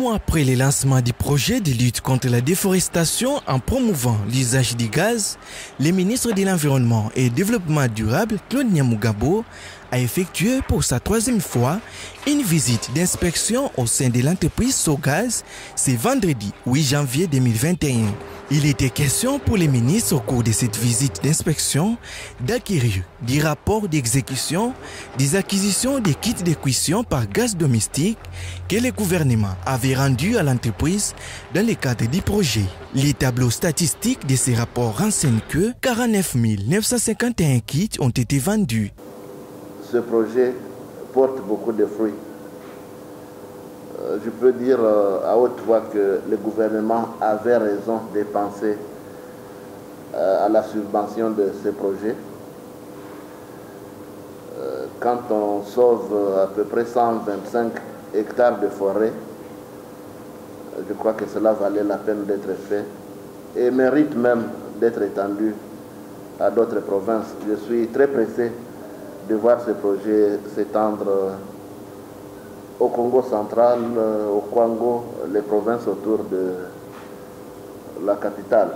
mois après le lancement du projet de lutte contre la déforestation en promouvant l'usage du gaz, le ministre de l'Environnement et du Développement durable, Claude Nyamugabo, a effectué pour sa 3e fois une visite d'inspection au sein de l'entreprise Sogaz ce vendredi 8 janvier 2021. Il était question pour les ministres au cours de cette visite d'inspection d'acquérir des rapports d'exécution des acquisitions des kits de cuisson par gaz domestique que le gouvernement avait rendus à l'entreprise dans le cadre du projet. Les tableaux statistiques de ces rapports renseignent que 49 951 kits ont été vendus. Ce projet porte beaucoup de fruits. Je peux dire à haute voix que le gouvernement avait raison de penser à la subvention de ce projet. Quand on sauve à peu près 125 hectares de forêt, je crois que cela valait la peine d'être fait et mérite même d'être étendu à d'autres provinces. Je suis très pressé de voir ce projet s'étendre au Congo central, au Kwango, les provinces autour de la capitale.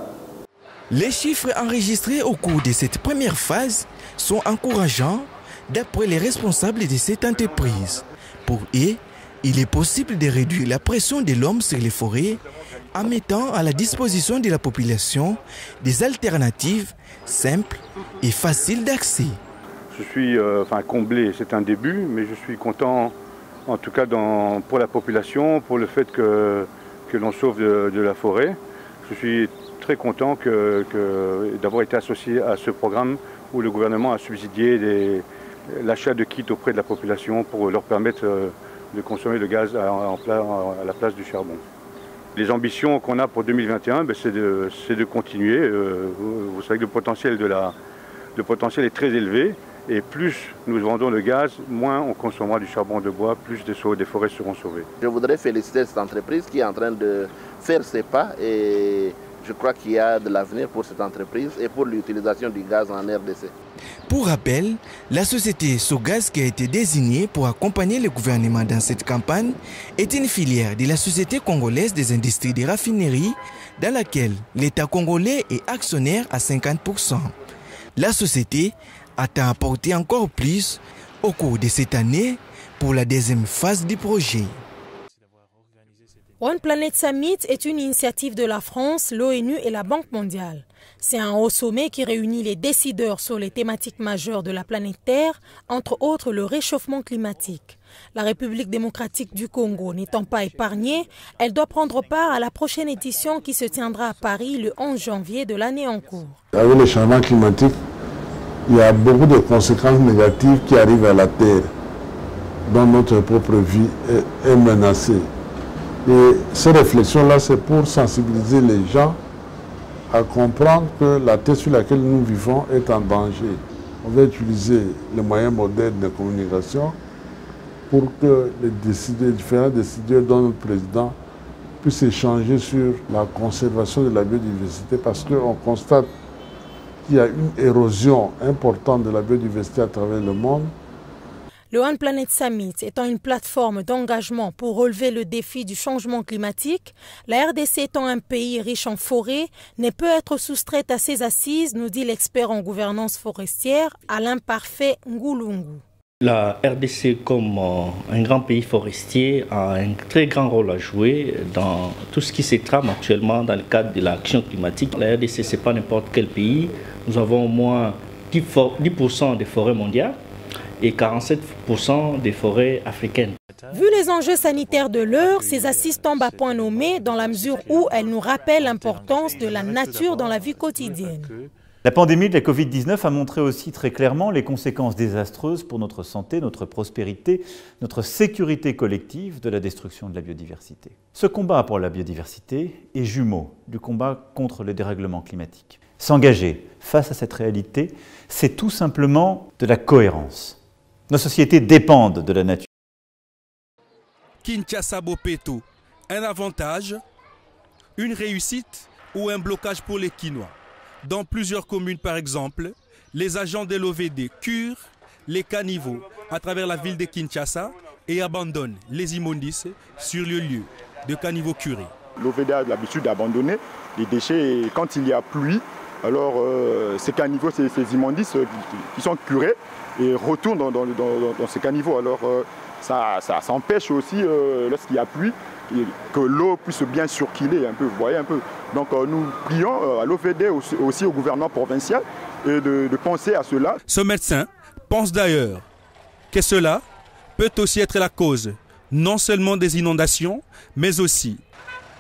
Les chiffres enregistrés au cours de cette première phase sont encourageants d'après les responsables de cette entreprise. Pour eux, il est possible de réduire la pression de l'homme sur les forêts en mettant à la disposition de la population des alternatives simples et faciles d'accès. Je suis comblé, c'est un début, mais je suis content, en tout cas pour la population, pour le fait que l'on sauve de la forêt. Je suis très content d'avoir été associé à ce programme où le gouvernement a subsidié l'achat de kits auprès de la population pour leur permettre de consommer le gaz à la place du charbon. Les ambitions qu'on a pour 2021, c'est de continuer. Vous savez que le potentiel est très élevé. Et plus nous vendons le gaz, moins on consommera du charbon de bois, plus des forêts seront sauvées. Je voudrais féliciter cette entreprise qui est en train de faire ses pas et je crois qu'il y a de l'avenir pour cette entreprise et pour l'utilisation du gaz en RDC. Pour rappel, la société Sogaz qui a été désignée pour accompagner le gouvernement dans cette campagne est une filière de la Société congolaise des industries de raffinerie dans laquelle l'État congolais est actionnaire à 50%. La société attend apporter encore plus au cours de cette année pour la 2e phase du projet. One Planet Summit est une initiative de la France, l'ONU et la Banque mondiale. C'est un haut sommet qui réunit les décideurs sur les thématiques majeures de la planète Terre, entre autres le réchauffement climatique. La République démocratique du Congo n'étant pas épargnée, elle doit prendre part à la prochaine édition qui se tiendra à Paris le 11 janvier de l'année en cours. Avec le changement climatique, il y a beaucoup de conséquences négatives qui arrivent à la Terre, dont notre propre vie est menacée. Et ces réflexions-là, c'est pour sensibiliser les gens à comprendre que la Terre sur laquelle nous vivons est en danger. On va utiliser les moyens modernes de communication pour que les différents décideurs, dont notre président, puissent échanger sur la conservation de la biodiversité parce qu'on constate qu'il y a une érosion importante de la biodiversité à travers le monde. Le One Planet Summit étant une plateforme d'engagement pour relever le défi du changement climatique, la RDC étant un pays riche en forêt, ne peut être soustraite à ses assises, nous dit l'expert en gouvernance forestière Alain Parfait Ngoulungu. La RDC, comme un grand pays forestier, a un très grand rôle à jouer dans tout ce qui se trame actuellement dans le cadre de l'action climatique. La RDC, ce n'est pas n'importe quel pays. Nous avons au moins 10% des forêts mondiales et 47% des forêts africaines. Vu les enjeux sanitaires de l'heure, ces assises tombent à point nommé dans la mesure où elles nous rappellent l'importance de la nature dans la vie quotidienne. La pandémie de la Covid-19 a montré aussi très clairement les conséquences désastreuses pour notre santé, notre prospérité, notre sécurité collective de la destruction de la biodiversité. Ce combat pour la biodiversité est jumeau du combat contre le dérèglement climatique. S'engager face à cette réalité, c'est tout simplement de la cohérence. Nos sociétés dépendent de la nature. Kinshasa-Bopeto, un avantage, une réussite ou un blocage pour les Kinois. Dans plusieurs communes, par exemple, les agents de l'OVD curent les caniveaux à travers la ville de Kinshasa et abandonnent les immondices sur le lieu. de caniveaux curés. L'OVD a l'habitude d'abandonner les déchets et quand il y a pluie, alors ces caniveaux, ces immondices qui sont curés et retournent dans ces caniveaux. Alors ça empêche aussi, lorsqu'il y a pluie, que l'eau puisse bien circuler un peu, vous voyez un peu. Donc nous prions à l'OVD aussi au gouvernement provincial de penser à cela. Ce médecin pense d'ailleurs que cela peut aussi être la cause non seulement des inondations, mais aussi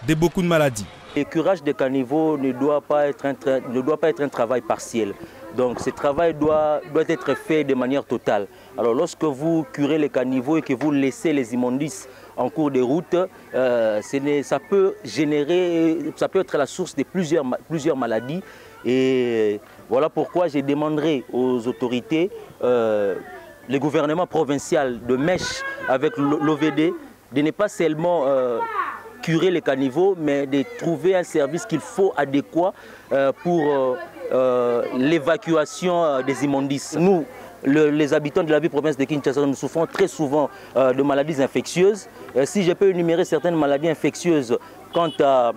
de beaucoup de maladies. Le curage des caniveaux ne doit pas être un travail partiel. Donc ce travail doit être fait de manière totale. Alors lorsque vous curez les caniveaux et que vous laissez les immondices en cours de route, ça peut être la source de plusieurs maladies. Et voilà pourquoi je demanderai aux autorités, le gouvernement provincial de mèche avec l'OVD, de ne pas seulement curer les caniveaux, mais de trouver un service qu'il faut adéquat pour l'évacuation des immondices. Nous, les habitants de la ville-province de Kinshasa, nous souffrons très souvent de maladies infectieuses. Si je peux énumérer certaines maladies infectieuses quant à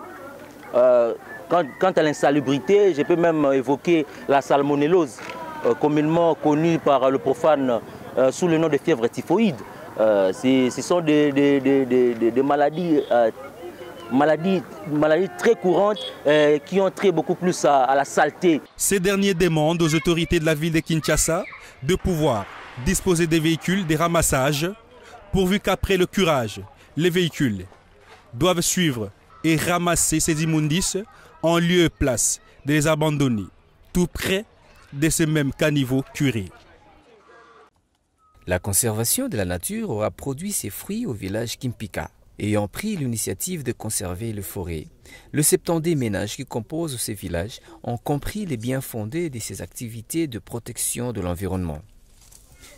l'insalubrité, je peux même évoquer la salmonellose, communément connue par le profane sous le nom de fièvre typhoïde. Ce sont des maladies très courantes qui ont trait beaucoup plus à la saleté. Ces derniers demandent aux autorités de la ville de Kinshasa de pouvoir disposer des véhicules, des ramassages, pourvu qu'après le curage, les véhicules doivent suivre et ramasser ces immondices en lieu et place de les abandonner, tout près de ces mêmes caniveaux curés. La conservation de la nature aura produit ses fruits au village Kimpika. Ayant pris l'initiative de conserver les forêts, le 70 ménages qui composent ces villages ont compris les biens fondés de ces activités de protection de l'environnement.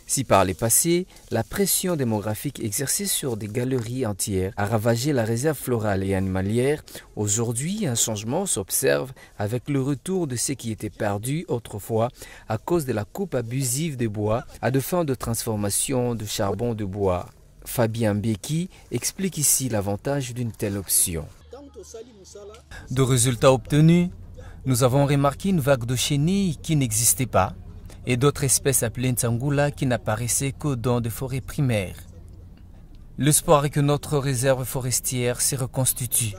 Si par le passé, la pression démographique exercée sur des galeries entières a ravagé la réserve florale et animalière, aujourd'hui un changement s'observe avec le retour de ce qui était perdu autrefois à cause de la coupe abusive des bois à des fins de transformation de charbon de bois. Fabien Beki explique ici l'avantage d'une telle option. De résultats obtenus, nous avons remarqué une vague de chenilles qui n'existait pas et d'autres espèces appelées Nsangula qui n'apparaissaient que dans des forêts primaires. L'espoir est que notre réserve forestière se reconstitue.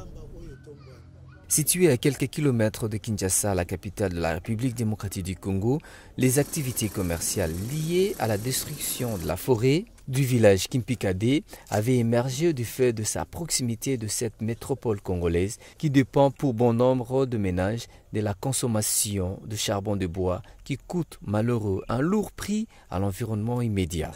Située à quelques kilomètres de Kinshasa, la capitale de la République démocratique du Congo, les activités commerciales liées à la destruction de la forêt du village Kimpikade avaient émergé du fait de sa proximité de cette métropole congolaise qui dépend pour bon nombre de ménages de la consommation de charbon de bois qui coûte malheureux un lourd prix à l'environnement immédiat.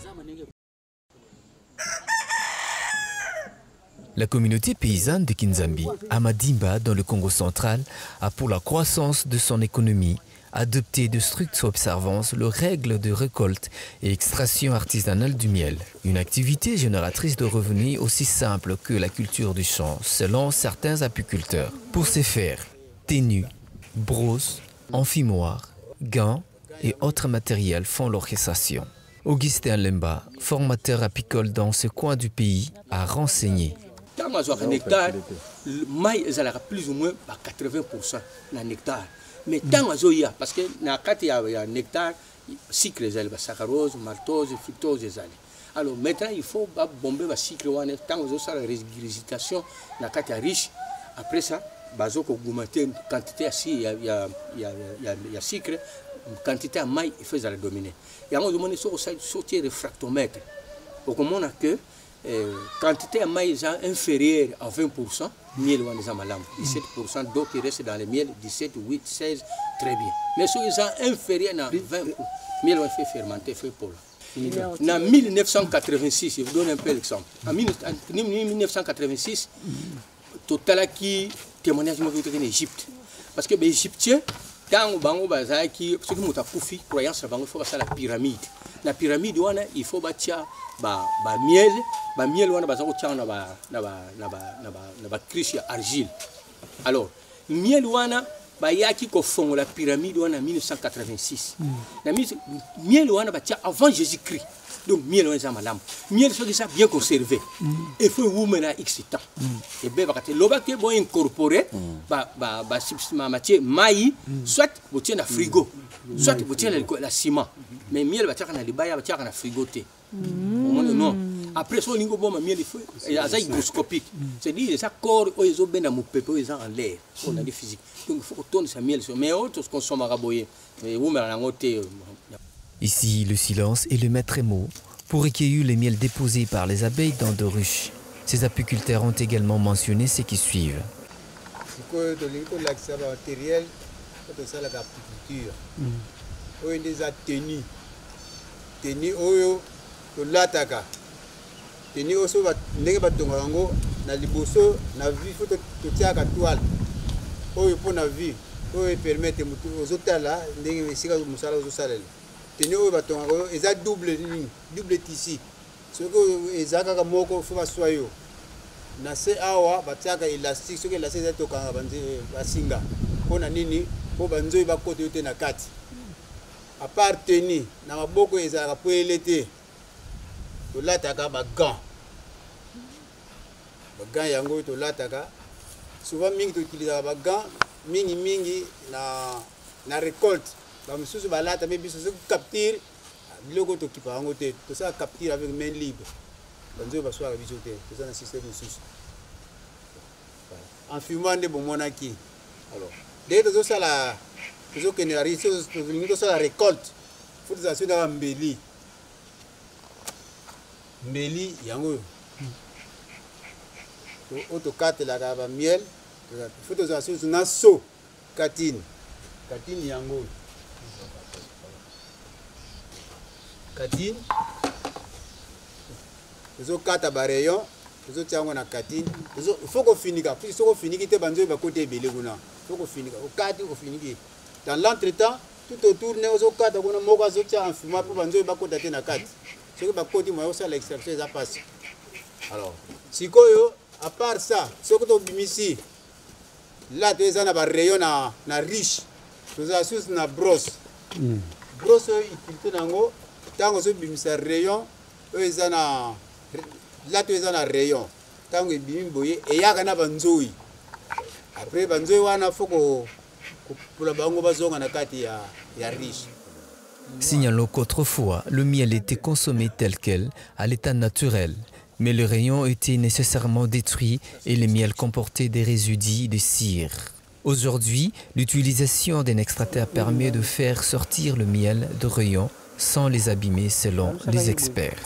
La communauté paysanne de Kinzambi, à Madimba, dans le Congo central, a pour la croissance de son économie adopté de strictes observances les règles de récolte et extraction artisanale du miel. Une activité génératrice de revenus aussi simple que la culture du champ, selon certains apiculteurs. Pour ce faire, tenues, brosses, enfimoirs, gants et autres matériels font l'orchestration. Augustin Lemba, formateur apicole dans ce coin du pays, a renseigné. Dans un hectare, le maïs est plus ou moins à 80% dans un hectare. Mais tant qu'il y a, parce que dans un hectare, cycle est saccharose, maltose, fructose. Alors maintenant, il faut bomber le cycle. Tant qu'il y a la régurgitation, dans un riche, après ça, il faut augmenter une quantité il y a cycle, une quantité de maïs, il faut la dominer. Et à un moment donné, il faut sortir le réfractomètre. Au moment que quantité de maïs inférieure à 20%, miel ou 17%, d'autres restent dans le miel, 17, 8, 16, très bien. Mais si ils sont inférieurs à 20%, miel on fait fermenter, fait pour là. En 1986, je vous donne un peu l'exemple. En 1986, total qui témoignage en Égypte. Parce que les Égyptiens, quand ils ont croyance, il faut faire la pyramide. La pyramide, il faut bâtir miel, miel wana bazako na cruche argile. Alors miel wana bayaki ko fongo la pyramide wana en 1986. Na miel wana batia avant Jésus-Christ. Donc, miel, on est madame. Miel, c'est ça bien conservé. Il faut vous mettre excitant. Et bien, l'obacté, bon, incorporer, ma matière, maïs, soit vous tenez à frigo, soit vous tenez la ciment. Mais miel, va tirer dans les bails, va tirer dans la frigoté. Non. Après, son lingo, bon, miel, il faut, c'est hygroscopique. C'est-à-dire, ça corps, ils ont bien dans mon pépé, ils ont en l'air. On a des physiques. Donc, il faut qu'on tourne ce miel. Mais autres consomment à raboyer. Mais vous, mettez Ici, le silence est le maître mot pour recueillir les miels déposés par les abeilles dans de ruches. Ces apiculteurs ont également mentionné ce qui suivent. Teni oso ndenge batonga yango na liboso na vie faut totiaka toile oyo po na vie oyo permettre mutu ozotala ndenge esika musala ozosalela teni oyo batonga yango eza double tissu soki eza kaka moko fo baswa yo na se awa batiaka élastique soki élastique eza tokanga basinga mpo na nini mpo banzoi bakota yo te na kati à part teni na maboko ezalaka po ele te tolataka bagan yango tolataka souvent mingi toutilisaka bagan mingi na récolte bamosusu balata me biso soki capture biloko tokipa yango te tosala capture avec main libre banzoi baswaka biso te toza na système mosusu enfumant nde bomonaki alors ndenge tozokende na riche tolingi tosala récolte fo tozala so naka mbeli yango oyo tokatelaka bamiel fo tozala susu na so katine yango katine tozokata barayon tozotia yango na katine fo kofinika soki ofiniki te banzoi bakota ebele kuna fo kofinika okati ofiniki dans l'entretemps tout autour ne ozokata kuna moko azotia enfuma mpo banzoi bakota te na kati soki bakoti moya osala extraction eza pasi alors sikoyo à part ça soki tobimisi la to eza na barayon na riche tozala susu na brosse oyo utilité nango ntango ozobimisa rayon oyo eza na la to eza na rayon ntango ebimi boye eyaka na banzoi après banzoi wana fo kopula bango bazonga na kati ya riche. Signalons qu'autrefois, le miel était consommé tel quel, à l'état naturel. Mais le rayon était nécessairement détruit et le miel comportait des résidus de cire. Aujourd'hui, l'utilisation d'un extracteur permet de faire sortir le miel de rayon sans les abîmer selon les experts.